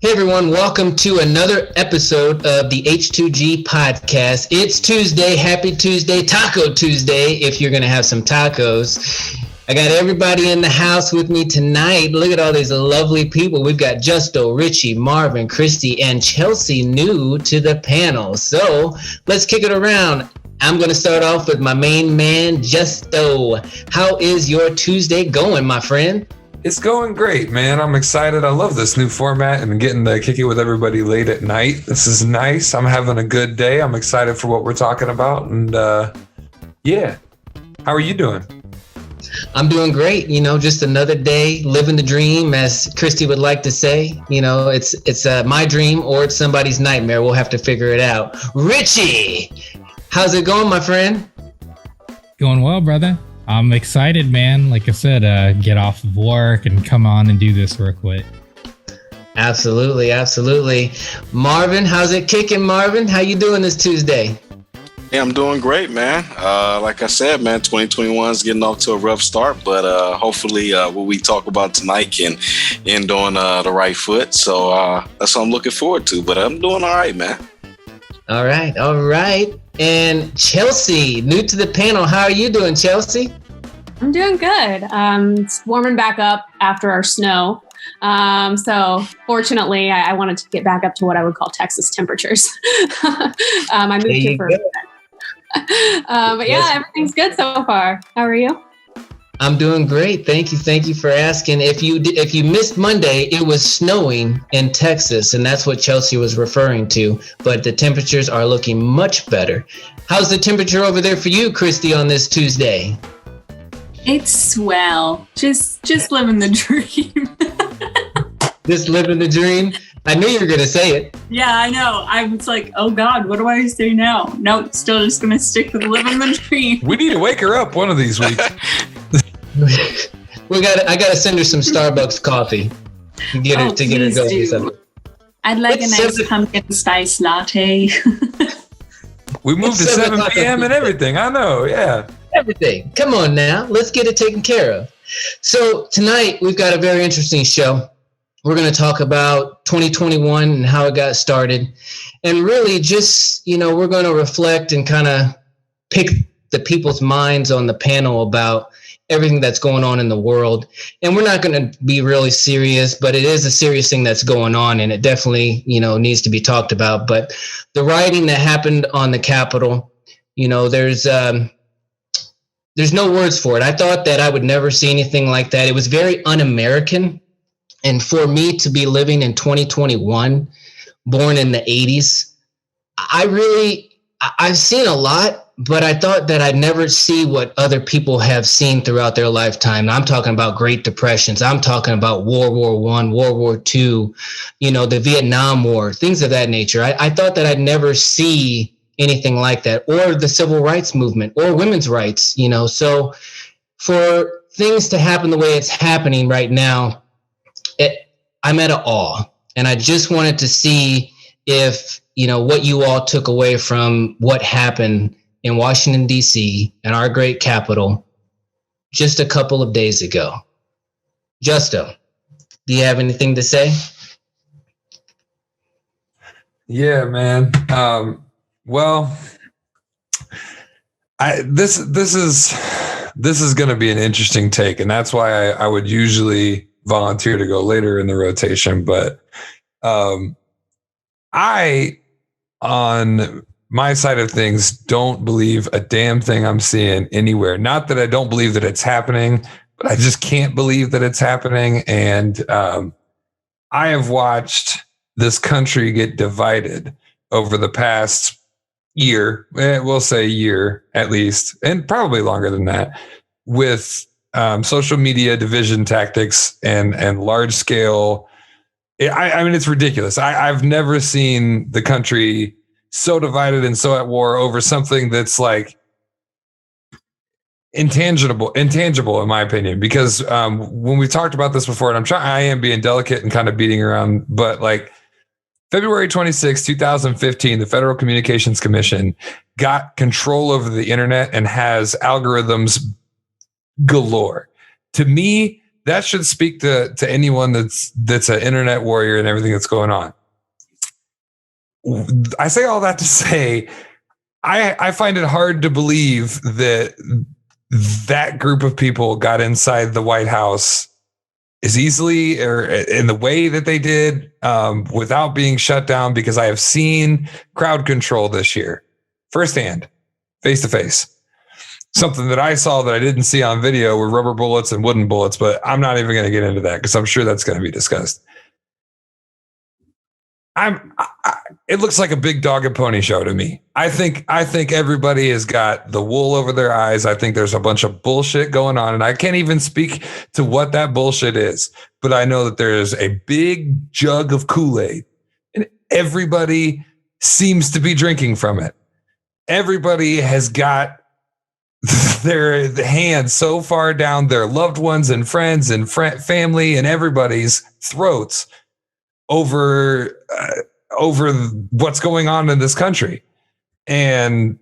Hey everyone, welcome to another episode of the H2G podcast. It's Tuesday, happy Tuesday, Taco Tuesday, if you're going to have some tacos. I got everybody in the house with me tonight. Look at all these lovely people. We've got Justo, Richie, Marvin, Christy, and Chelsea new to the panel. So let's kick it around. I'm going to start off with my main man, Justo. How is your Tuesday going, my friend? It's going great, man. I'm excited. I love this new format and getting to kick it with everybody late at night. This is nice. I'm having a good day. I'm excited for what we're talking about. And yeah, how are you doing? I'm doing great. You know, just another day, living the dream, as Christy would like to say. You know, it's my dream or it's somebody's nightmare. We'll have to figure it out. Richie, how's it going, my friend? Going well, brother. I'm excited, man. Like I said, get off of work and come on and do this real quick. Absolutely, absolutely. Marvin, how's it kicking, Marvin? How you doing this Tuesday? Yeah, I'm doing great, man. Like I said, man, 2021 is getting off to a rough start, but hopefully what we talk about tonight can end on the right foot. So that's what I'm looking forward to, but I'm doing all right, man. All right. And Chelsea, new to the panel. How are you doing, Chelsea? I'm doing good. It's warming back up after our snow. So fortunately, I wanted to get back up to what I would call Texas temperatures. I moved here for a bit. But yeah, everything's good so far. How are you? I'm doing great. Thank you for asking. If you missed Monday, it was snowing in Texas, and that's what Chelsea was referring to. But the temperatures are looking much better. How's the temperature over there for you, Christy, on this Tuesday? It's swell. Just living the dream. Just living the dream? I knew you were going to say it. Yeah, I know. I was like, oh God, what do I say now? Nope, still just going to stick with living the dream. We need to wake her up one of these weeks. I gotta send her some Starbucks coffee to get her going. I'd like a nice pumpkin spice latte. We moved to 7 p.m. and everything. I know, yeah. Everything. Come on now, let's get it taken care of. So tonight we've got a very interesting show. We're going to talk about 2021 and how it got started, and really just we're going to reflect and kind of pick the people's minds on the panel about everything that's going on in the world. And we're not going to be really serious, but it is a serious thing that's going on, and it definitely, needs to be talked about. But the rioting that happened on the Capitol, there's no words for it. I thought that I would never see anything like that. It was very un-American. And for me to be living in 2021, born in the 80s, I've seen a lot, but I thought that I'd never see what other people have seen throughout their lifetime. I'm talking about Great Depressions. I'm talking about World War I, World War II, the Vietnam War, things of that nature. I thought that I'd never see anything like that, or the civil rights movement, or women's rights, So for things to happen the way it's happening right now, I'm at awe. And I just wanted to see if, what you all took away from what happened in Washington, D.C., and our great capital just a couple of days ago. Justo, do you have anything to say? Yeah, man. Well, this is going to be an interesting take, and that's why I would usually volunteer to go later in the rotation. But I, on my side of things, don't believe a damn thing I'm seeing anywhere. Not that I don't believe that it's happening, but I just can't believe that it's happening. And I have watched this country get divided over the past year, we'll say year at least, and probably longer than that, with social media division tactics and large scale. I mean, it's ridiculous. I've never seen the country so divided and so at war over something that's like intangible in my opinion, because when we've talked about this before, and I am being delicate and kind of beating around, but like February 26, 2015, the Federal Communications Commission got control over the internet and has algorithms galore. To me, that should speak to anyone that's an internet warrior and everything that's going on. I say all that to say, I find it hard to believe that group of people got inside the White House as easily or in the way that they did without being shut down, because I have seen crowd control this year firsthand, face to face. Something that I saw that I didn't see on video were rubber bullets and wooden bullets, but I'm not even going to get into that because I'm sure that's going to be discussed. It looks like a big dog and pony show to me. I think everybody has got the wool over their eyes. I think there's a bunch of bullshit going on, and I can't even speak to what that bullshit is, but I know that there is a big jug of Kool-Aid, and everybody seems to be drinking from it. Everybody has got their hands so far down their loved ones and friends and family and everybody's throats over what's going on in this country. And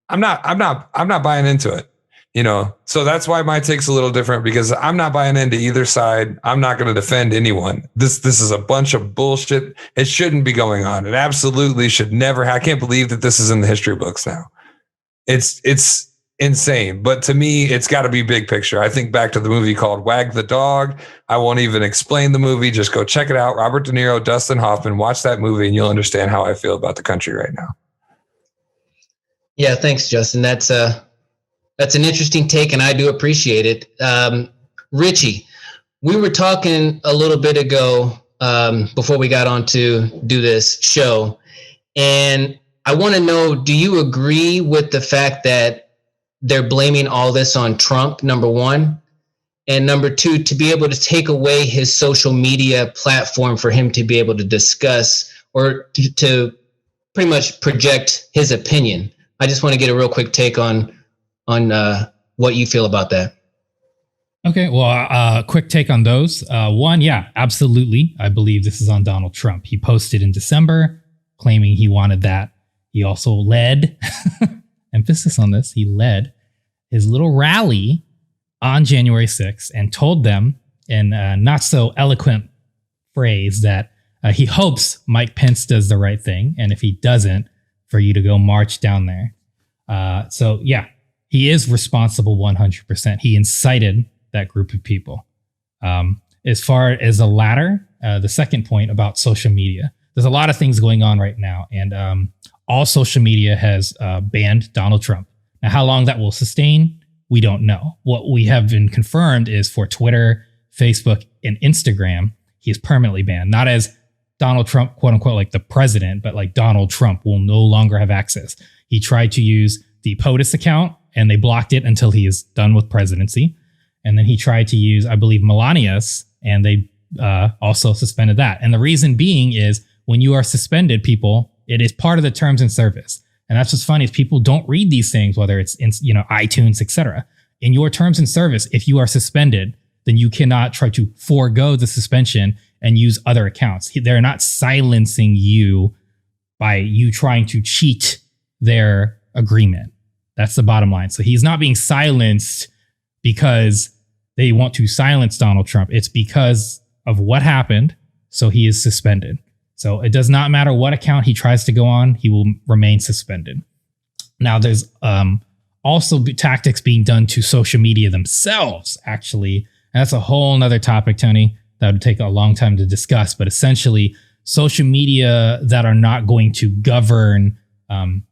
I'm not buying into it, you know? So that's why my take's a little different, because I'm not buying into either side. I'm not going to defend anyone. This is a bunch of bullshit. It shouldn't be going on. It absolutely should never. I can't believe that this is in the history books now. It's insane. But to me, it's got to be big picture. I think back to the movie called Wag the Dog. I won't even explain the movie. Just go check it out. Robert De Niro, Dustin Hoffman, watch that movie and you'll understand how I feel about the country right now. Yeah, thanks, Justin. That's an interesting take, and I do appreciate it. Richie, we were talking a little bit ago before we got on to do this show, and I want to know, do you agree with the fact that they're blaming all this on Trump, number one? And number two, to be able to take away his social media platform for him to be able to discuss or to pretty much project his opinion. I just want to get a real quick take on what you feel about that. Okay, well, quick take on those. One, yeah, absolutely. I believe this is on Donald Trump. He posted in December claiming he wanted that. He also led, emphasis on this, he led his little rally on January 6th and told them in a not so eloquent phrase that he hopes Mike Pence does the right thing. And if he doesn't, for you to go march down there. So yeah, he is responsible 100%. He incited that group of people. As far as the latter, the second point about social media, there's a lot of things going on right now. And all social media has banned Donald Trump. Now, how long that will sustain, we don't know. What we have been confirmed is for Twitter, Facebook, and Instagram, he is permanently banned. Not as Donald Trump, quote unquote, like the president, but like Donald Trump will no longer have access. He tried to use the POTUS account and they blocked it until he is done with presidency. And then he tried to use, I believe, Melania's, and they also suspended that. And the reason being is when you are suspended, people, it is part of the terms and service. And that's what's funny is people don't read these things, whether it's in, iTunes, etc. In your terms and service, if you are suspended, then you cannot try to forego the suspension and use other accounts. They're not silencing you by you trying to cheat their agreement. That's the bottom line. So he's not being silenced because they want to silence Donald Trump. It's because of what happened. So he is suspended. So it does not matter what account he tries to go on, he will remain suspended. Now, there's also tactics being done to social media themselves, actually. And that's a whole nother topic, Tony, that would take a long time to discuss. But essentially, social media that are not going to govern, how do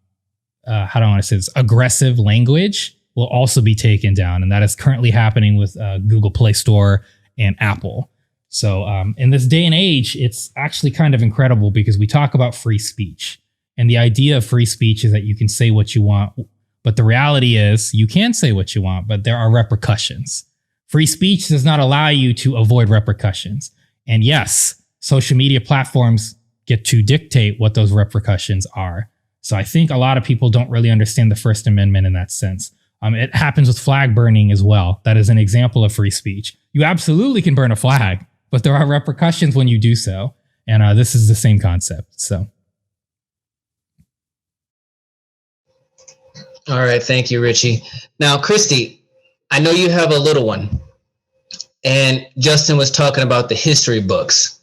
I want to say this, aggressive language will also be taken down. And that is currently happening with Google Play Store and Apple. So in this day and age, it's actually kind of incredible because we talk about free speech. And the idea of free speech is that you can say what you want. But the reality is you can say what you want, but there are repercussions. Free speech does not allow you to avoid repercussions. And yes, social media platforms get to dictate what those repercussions are. So I think a lot of people don't really understand the First Amendment in that sense. It happens with flag burning as well. That is an example of free speech. You absolutely can burn a flag, but there are repercussions when you do so. And this is the same concept. So. All right. Thank you, Richie. Now, Christy, I know you have a little one. and Justin was talking about the history books.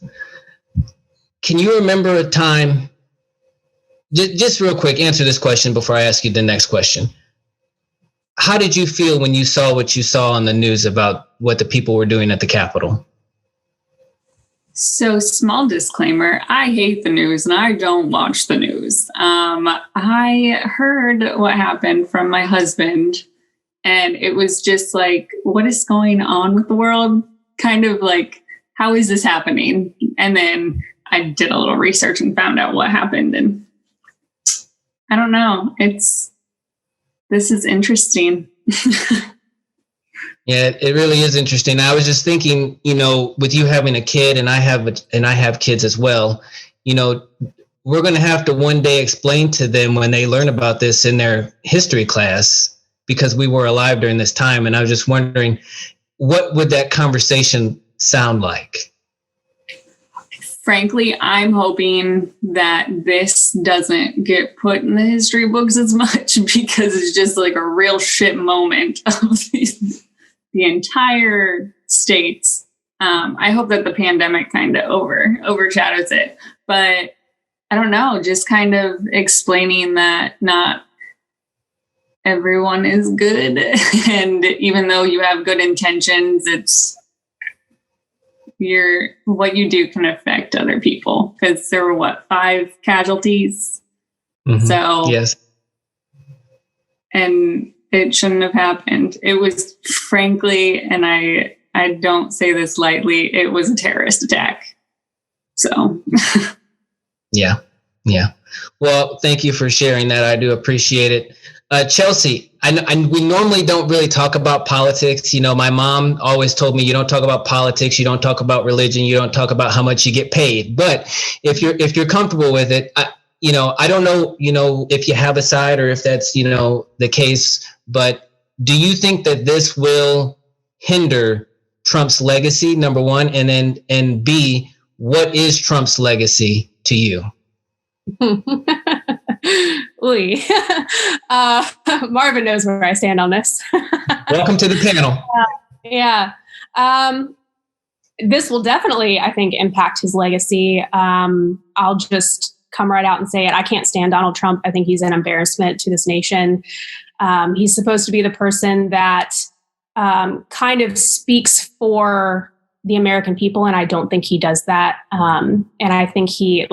Can you remember a time, just real quick, answer this question before I ask you the next question. How did you feel when you saw what you saw on the news about what the people were doing at the Capitol? So, small disclaimer, I hate the news and I don't watch the news. I heard what happened from my husband, and it was just like, what is going on with the world? Kind of like, how is this happening? And then I did a little research and found out what happened. And I don't know. This is interesting. Yeah, it really is interesting. I was just thinking, with you having a kid, and I have kids as well, we're going to have to one day explain to them when they learn about this in their history class, because we were alive during this time. And I was just wondering, what would that conversation sound like? Frankly, I'm hoping that this doesn't get put in the history books as much, because it's just like a real shit moment of the entire states. I hope that the pandemic kind of overshadows it. But I don't know, just kind of explaining that not everyone is good. And even though you have good intentions, what you do can affect other people, because there were 5 casualties. Mm-hmm. So yes. And it shouldn't have happened. It was, frankly, and I don't say this lightly, it was a terrorist attack. So yeah. Well, thank you for sharing that. I do appreciate it. Chelsea, we normally don't really talk about politics. My mom always told me, you don't talk about politics, you don't talk about religion, you don't talk about how much you get paid. But if you're comfortable with it, I don't know, if you have a side or if that's, the case, but do you think that this will hinder Trump's legacy, number one, and B, what is Trump's legacy to you? Marvin knows where I stand on this. Welcome to the panel. Yeah. This will definitely, I think, impact his legacy. I'll just come right out and say it. I can't stand Donald Trump. I think he's an embarrassment to this nation. He's supposed to be the person that kind of speaks for the American people, and I don't think he does that. And I think he,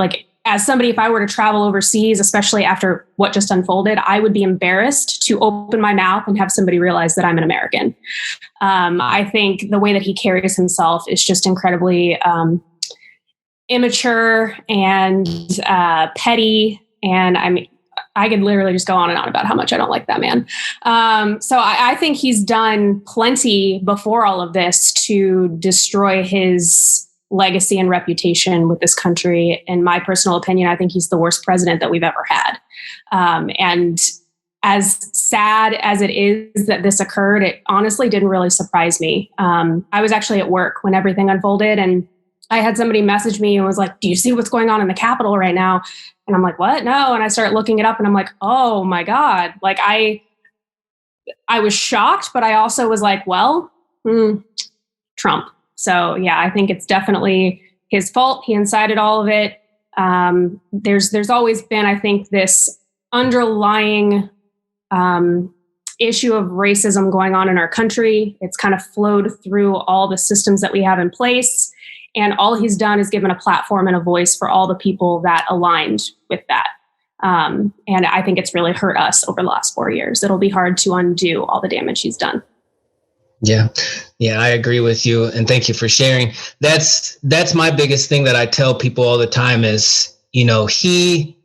as somebody, if I were to travel overseas, especially after what just unfolded, I would be embarrassed to open my mouth and have somebody realize that I'm an American. I think the way that he carries himself is just incredibly immature and petty. And I could literally just go on and on about how much I don't like that man. So I think he's done plenty before all of this to destroy his legacy and reputation with this country. In my personal opinion, I think he's the worst president that we've ever had. And as sad as it is that this occurred, it honestly didn't really surprise me. I was actually at work when everything unfolded, and I had somebody message me and was like, do you see what's going on in the Capitol right now? And I'm like, what? No. And I start looking it up and I'm like, oh my God. I was shocked, but I also was like, well, Trump. So yeah, I think it's definitely his fault. He incited all of it. There's always been, I think, this underlying issue of racism going on in our country. It's kind of flowed through all the systems that we have in place. And all he's done is given a platform and a voice for all the people that aligned with that. And I think it's really hurt us over the last 4 years. It'll be hard to undo all the damage he's done. Yeah, I agree with you. And thank you for sharing. That's my biggest thing that I tell people all the time is, he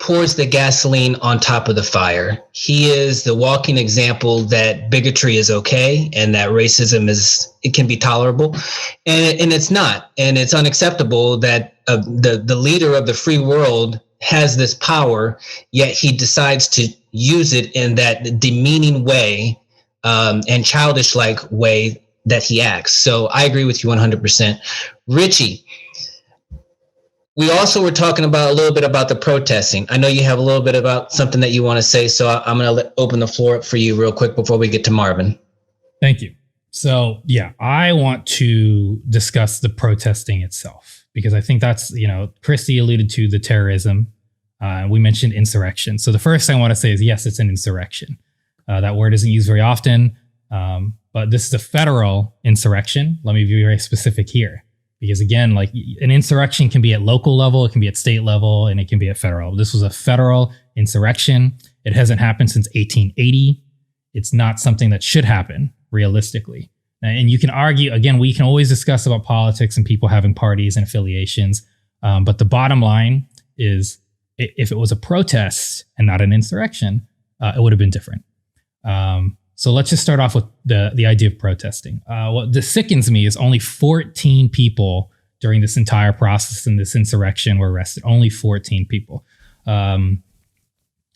pours the gasoline on top of the fire. He is the walking example that bigotry is okay and that racism it can be tolerable. And it's not. And it's unacceptable that the leader of the free world has this power, yet he decides to use it in that demeaning way and childish-like way that he acts. So I agree with you 100%. Richie, we also were talking about a little bit about the protesting. I know you have a little bit about something that you want to say, so I'm going to open the floor up for you real quick before we get to Marvin. Thank you. So, yeah, I want to discuss the protesting itself, because I think that's, Christy alluded to the terrorism. We mentioned insurrection. So the first thing I want to say is, yes, it's an insurrection. That word isn't used very often, but this is a federal insurrection. Let me be very specific here, because again, like an insurrection can be at local level, it can be at state level, and it can be at federal. This was a federal insurrection. It hasn't happened since 1880. It's not something that should happen realistically. And you can argue, again, we can always discuss about politics and people having parties and affiliations. But the bottom line is, if it was a protest and not an insurrection, it would have been different. So let's just start off with the idea of protesting. What sickens me is only 14 people during this entire process in this insurrection were arrested. Only 14 people. Let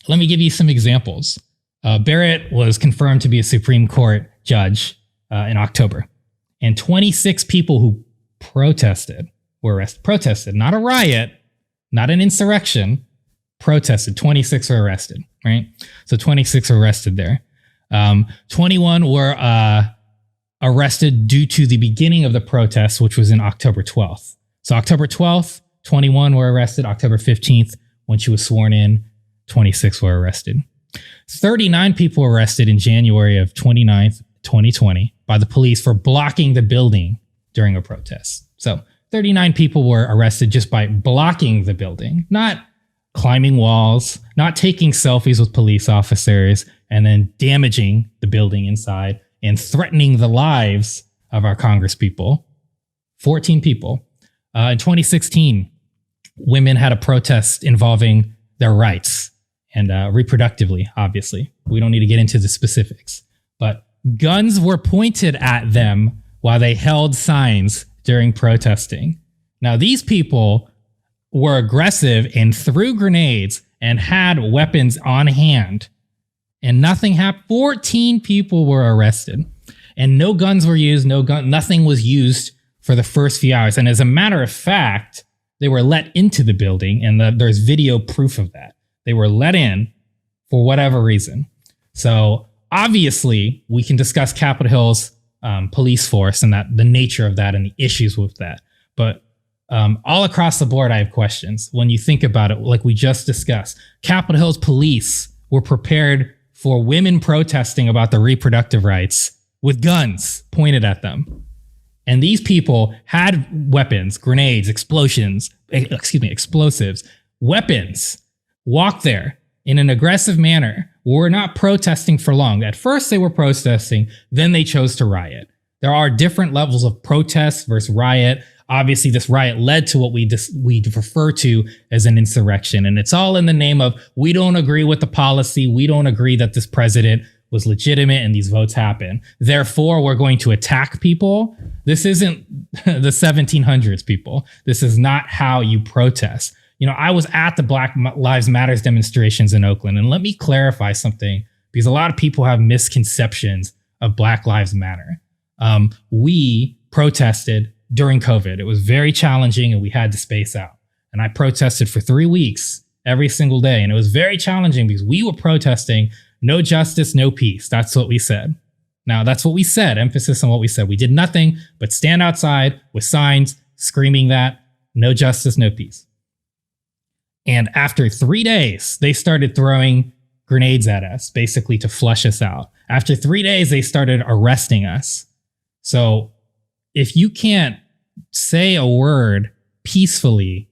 me give you some examples. Barrett was confirmed to be a Supreme Court judge in October, and 26 people who protested were arrested. Protested, not a riot, not an insurrection. Protested. 26 were arrested, right? So 26 were arrested there. 21 were arrested due to the beginning of the protest, which was in October 12th. So October 12th, 21 were arrested. October 15th, when she was sworn in, 26 were arrested. 39 people were arrested in January of 29th, 2020 by the police for blocking the building during a protest. So 39 people were arrested just by blocking the building, not climbing walls, not taking selfies with police officers, and then damaging the building inside and threatening the lives of our congresspeople. 14 people. In 2016, women had a protest involving their rights and reproductively, obviously. We don't need to get into the specifics. But guns were pointed at them while they held signs during protesting. Now, these people were aggressive and threw grenades and had weapons on hand, and nothing happened. 14 people were arrested, and no guns were used. Nothing was used for the first few hours. And as a matter of fact, they were let into the building, and there's video proof of that. They were let in for whatever reason. So obviously, we can discuss Capitol Hill's police force and the nature of that and the issues with that. But all across the board, I have questions. When you think about it, like we just discussed, Capitol Hill's police were prepared for women protesting about their reproductive rights with guns pointed at them. And these people had weapons, grenades, explosives, weapons, walked there in an aggressive manner, were not protesting for long. At first they were protesting, then they chose to riot. There are different levels of protest versus riot. Obviously, this riot led to what we refer to as an insurrection. And it's all in the name of, we don't agree with the policy. We don't agree that this president was legitimate and these votes happen. Therefore, we're going to attack people. This isn't the 1700s, people. This is not how you protest. I was at the Black Lives Matter demonstrations in Oakland, and let me clarify something, because a lot of people have misconceptions of Black Lives Matter. We protested during COVID. It was very challenging, and we had to space out. And I protested for 3 weeks every single day, and it was very challenging because we were protesting no justice, no peace. That's what we said. Now, that's what we said. Emphasis on what we said. We did nothing but stand outside with signs screaming that no justice, no peace. And after 3 days, they started throwing grenades at us, basically to flush us out. After 3 days, they started arresting us. So if you can't say a word peacefully,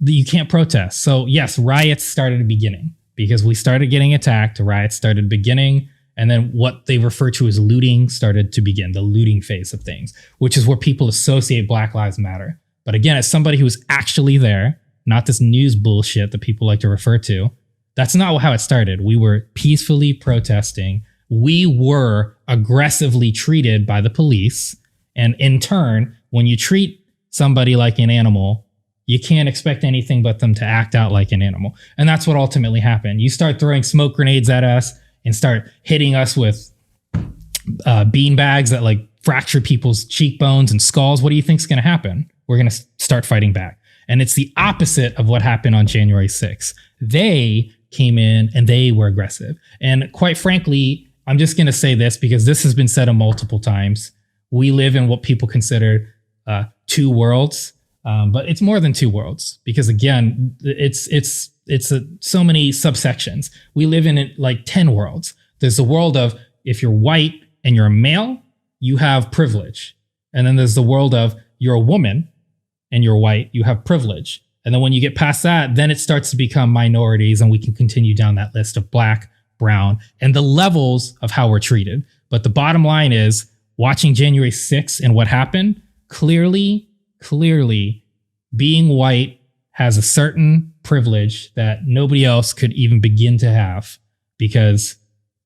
you can't protest. So yes, riots started at the beginning because we started getting attacked. Riots started beginning. And then what they refer to as looting started to begin, the looting phase of things, which is where people associate Black Lives Matter. But again, as somebody who was actually there, not this news bullshit that people like to refer to, that's not how it started. We were peacefully protesting. We were aggressively treated by the police. And in turn, when you treat somebody like an animal, you can't expect anything but them to act out like an animal. And that's what ultimately happened. You start throwing smoke grenades at us and start hitting us with bean bags that like fracture people's cheekbones and skulls. What do you think is going to happen? We're going to start fighting back. And it's the opposite of what happened on January 6th. They came in and they were aggressive. And quite frankly, I'm just going to say this because this has been said multiple times. We live in what people consider two worlds, but it's more than two worlds because again, it's so many subsections. We live in it like 10 worlds. There's the world of if you're white and you're a male, you have privilege. And then there's the world of you're a woman and you're white, you have privilege. And then when you get past that, then it starts to become minorities and we can continue down that list of black, brown, and the levels of how we're treated. But the bottom line is watching January 6th and what happened, clearly, being white has a certain privilege that nobody else could even begin to have because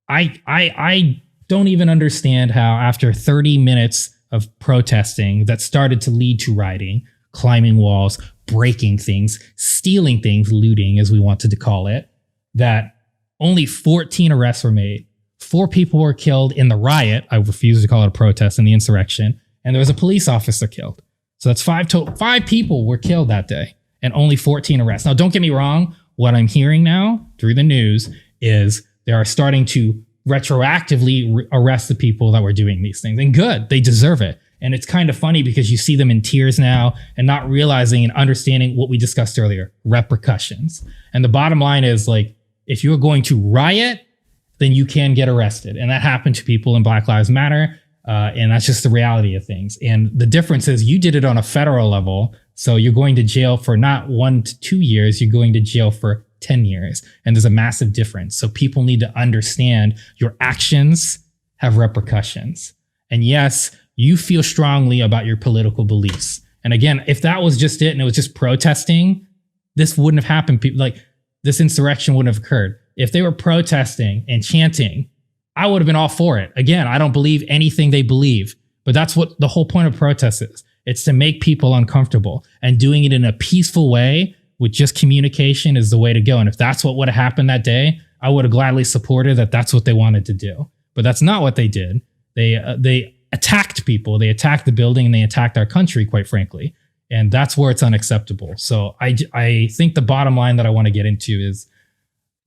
I don't even understand how after 30 minutes of protesting that started to lead to rioting, climbing walls, breaking things, stealing things, looting, as we wanted to call it, that only 14 arrests were made. 4 people were killed in the riot. I refuse to call it a protest, in the insurrection. And there was a police officer killed. So that's 5 people were killed that day and only 14 arrests. Now, don't get me wrong. What I'm hearing now through the news is they are starting to retroactively arrest the people that were doing these things. And good, they deserve it. And it's kind of funny because you see them in tears now and not realizing and understanding what we discussed earlier, repercussions. And the bottom line is like, if you're going to riot, then you can get arrested. And that happened to people in Black Lives Matter. And that's just the reality of things. And the difference is you did it on a federal level. So you're going to jail for not 1 to 2 years, you're going to jail for 10 years. And there's a massive difference. So people need to understand your actions have repercussions. And yes, you feel strongly about your political beliefs. And again, if that was just it and it was just protesting, this wouldn't have happened. People like this insurrection wouldn't have occurred. If they were protesting and chanting, I would have been all for it. Again, I don't believe anything they believe, but that's what the whole point of protest is. It's to make people uncomfortable, and doing it in a peaceful way with just communication is the way to go. And if that's what would have happened that day, I would have gladly supported that. That's what they wanted to do, but that's not what they did. They attacked people. They attacked the building and they attacked our country, quite frankly. And that's where it's unacceptable. So I think the bottom line that I want to get into is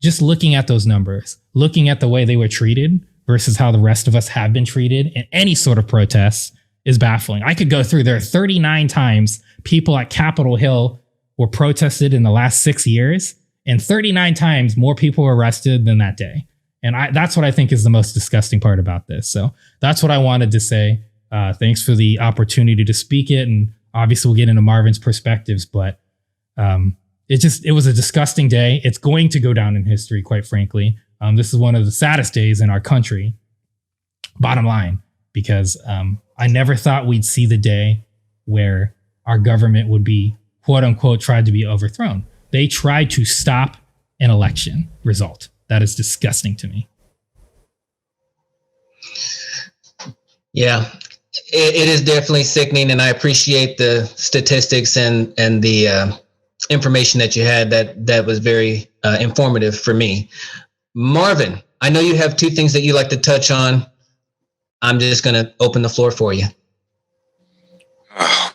just looking at those numbers, looking at the way they were treated versus how the rest of us have been treated in any sort of protests is baffling. I could go through there 39 times people at Capitol Hill were protested in the last 6 years, and 39 times more people were arrested than that day. And that's what I think is the most disgusting part about this. So that's what I wanted to say. Thanks for the opportunity to speak it. And obviously we'll get into Marvin's perspectives, but it was a disgusting day. It's going to go down in history, quite frankly. This is one of the saddest days in our country, bottom line, because I never thought we'd see the day where our government would be, quote unquote, tried to be overthrown. They tried to stop an election result. That is disgusting to me. Yeah, it is definitely sickening, and I appreciate the statistics and the information that you had. That was very informative for me. Marvin, I know you have 2 things that you like to touch on. I'm just going to open the floor for you.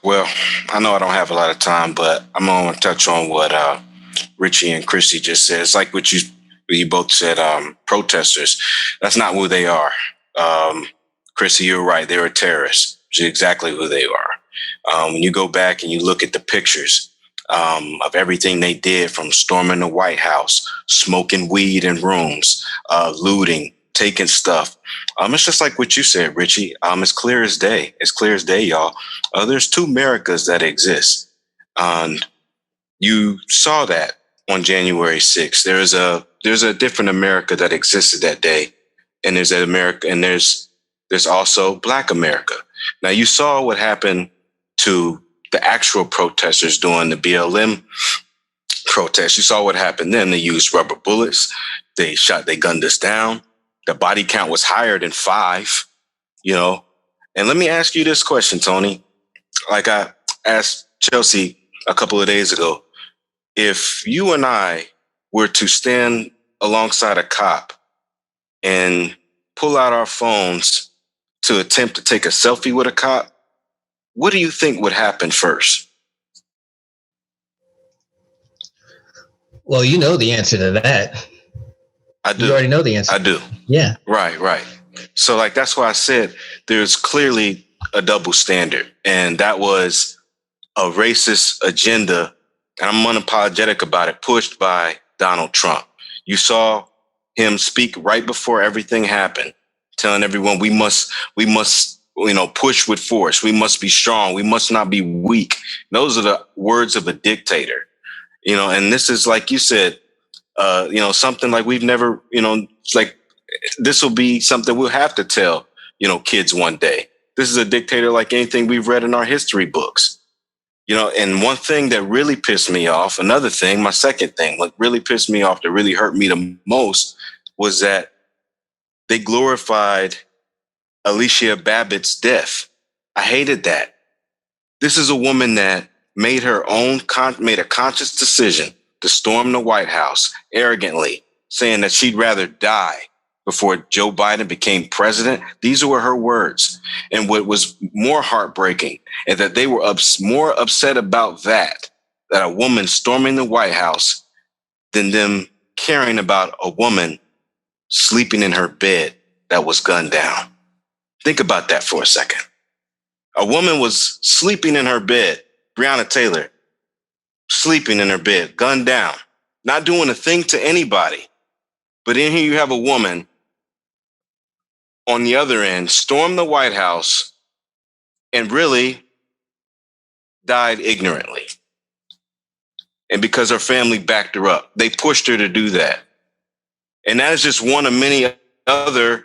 Well, I know I don't have a lot of time, but I'm going to touch on what Richie and Christy just said. It's like what you both said, protesters. That's not who they are. Christy, you're right. They were terrorists, which is exactly who they are. When you go back and you look at the pictures of everything they did, from storming the White House, smoking weed in rooms, looting, taking stuff. It's just like what you said, Richie. It's clear as day. It's clear as day, y'all. There's 2 Americas that exist. And you saw that on January 6th. There's a different America that existed that day. And there's that America, and there's also Black America. Now, you saw what happened to the actual protesters during the BLM protest. You saw what happened then. They used rubber bullets. They gunned us down. The body count was higher than 5, And let me ask you this question, Tony. Like I asked Chelsea a couple of days ago, if you and I were to stand alongside a cop and pull out our phones to attempt to take a selfie with a cop, what do you think would happen first? Well, you know the answer to that. I do. You already know the answer. I do. Yeah. Right. So like that's why I said there's clearly a double standard, and that was a racist agenda, and I'm unapologetic about it, pushed by Donald Trump. You saw him speak right before everything happened, telling everyone we must push with force. We must be strong. We must not be weak. Those are the words of a dictator. And this is, like you said, something like we've never, it's like this will be something we'll have to tell, kids one day. This is a dictator like anything we've read in our history books. And one thing that really pissed me off, my second thing, what really pissed me off, that really hurt me the most, was that they glorified Alicia Babbitt's death. I hated that. This is a woman that made made a conscious decision to storm the White House arrogantly, saying that she'd rather die before Joe Biden became president. These were her words. And what was more heartbreaking is that they were more upset about that a woman storming the White House, than them caring about a woman sleeping in her bed that was gunned down. Think about that for a second. A woman was sleeping in her bed, Breonna Taylor, sleeping in her bed, gunned down, not doing a thing to anybody. But in here you have a woman on the other end, stormed the White House and really died ignorantly. And because her family backed her up, they pushed her to do that. And that is just one of many other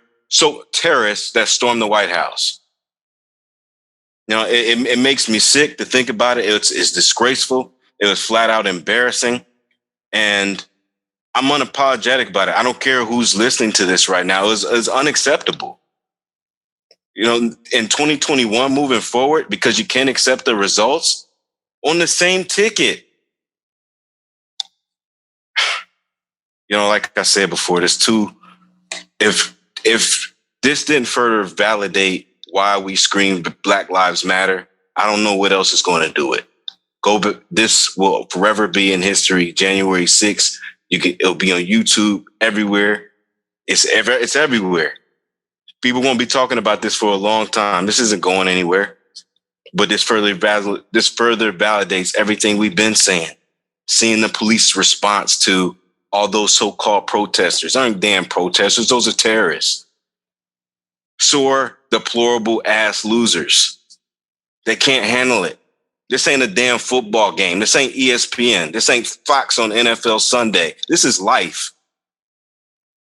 terrorists that stormed the White House. It makes me sick to think about it. It's disgraceful. It was flat out embarrassing. And I'm unapologetic about it. I don't care who's listening to this right now. It's unacceptable. In 2021, moving forward, because you can't accept the results on the same ticket. Like I said before, if this didn't further validate why we screamed Black Lives Matter, I don't know what else is going to do it. This will forever be in history. January 6th, it'll be on YouTube everywhere. It's everywhere. People won't be talking about this for a long time. This isn't going anywhere. But this further validates everything we've been saying. Seeing the police response to all those so-called protesters. Aren't damn protesters. Those are terrorists. Sore, deplorable ass losers. They can't handle it. This ain't a damn football game. This ain't ESPN. This ain't Fox on NFL Sunday. This is life.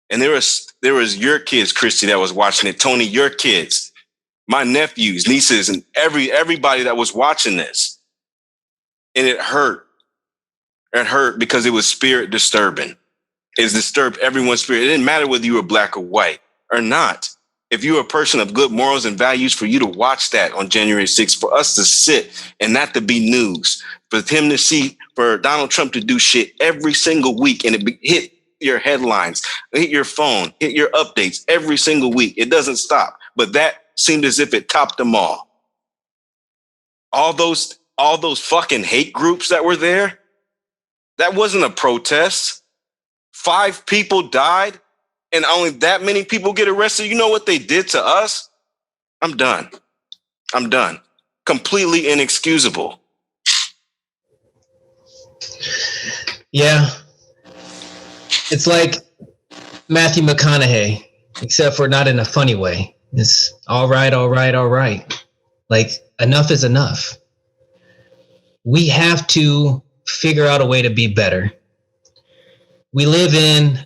And there was your kids, Christy, that was watching it. Tony, your kids, my nephews, nieces, and everybody that was watching this. And it hurt. It hurt because it was spirit disturbing. It disturbed everyone's spirit. It didn't matter whether you were black or white or not. If you were a person of good morals and values, for you to watch that on January 6th, for us to sit and that to be news, for Donald Trump to do shit every single week and hit your headlines, hit your phone, hit your updates every single week. It doesn't stop. But that seemed as if it topped them all. All those fucking hate groups that were there, that wasn't a protest. 5 people died and only that many people get arrested. You know what they did to us? I'm done. Completely inexcusable. Yeah. It's like Matthew McConaughey, except for not in a funny way. It's all right. Like, enough is enough. We have to figure out a way to be better. We live in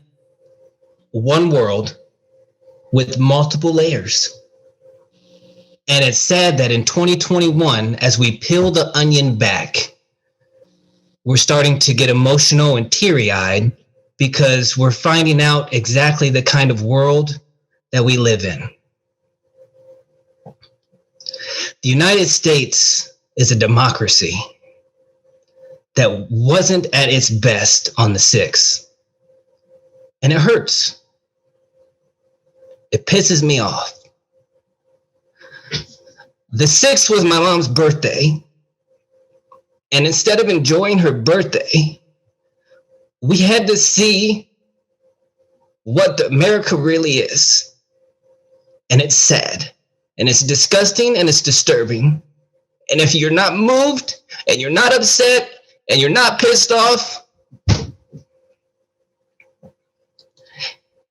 one world with multiple layers. And it's sad that in 2021, as we peel the onion back, we're starting to get emotional and teary-eyed because we're finding out exactly the kind of world that we live in. The United States is a democracy that wasn't at its best on the 6th. And it hurts. It pisses me off. The 6th was my mom's birthday. And instead of enjoying her birthday, we had to see what America really is. And it's sad, and it's disgusting, and it's disturbing. And if you're not moved, and you're not upset, and you're not pissed off,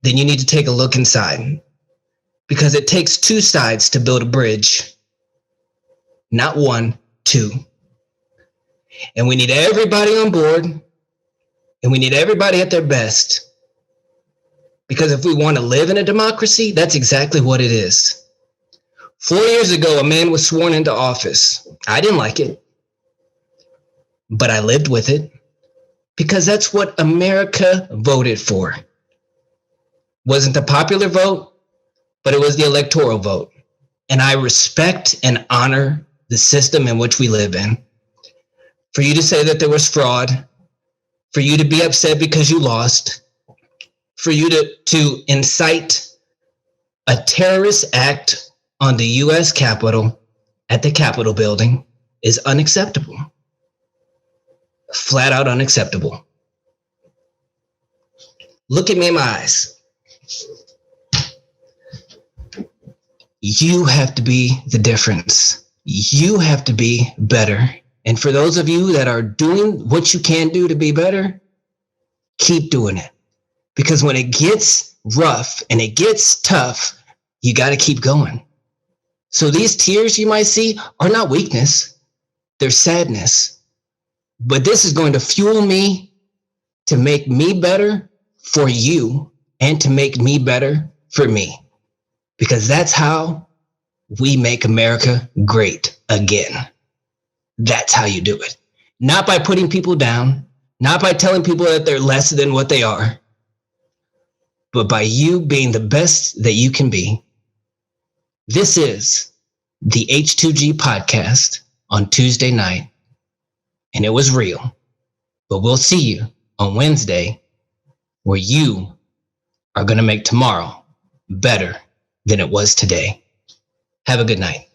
then you need to take a look inside. Because it takes two sides to build a bridge. Not one, two. And we need everybody on board, and we need everybody at their best. Because if we want to live in a democracy, that's exactly what it is. 4 years ago, a man was sworn into office. I didn't like it, but I lived with it because that's what America voted for. Wasn't the popular vote, but it was the electoral vote. And I respect and honor the system in which we live in. For you to say that there was fraud, for you to be upset because you lost, for you to incite a terrorist act on the U.S. Capitol at the Capitol building is unacceptable. Flat out unacceptable. Look at me in my eyes. You have to be the difference. You have to be better. And for those of you that are doing what you can do to be better, keep doing it. Because when it gets rough and it gets tough, you got to keep going. So these tears you might see are not weakness. They're sadness. But this is going to fuel me to make me better for you and to make me better for me. Because that's how we make America great again. That's how you do it. Not by putting people down, not by telling people that they're less than what they are, but by you being the best that you can be. This is the H2G podcast on Tuesday night, and it was real. But we'll see you on Wednesday, where you are going to make tomorrow better than it was today. Have a good night.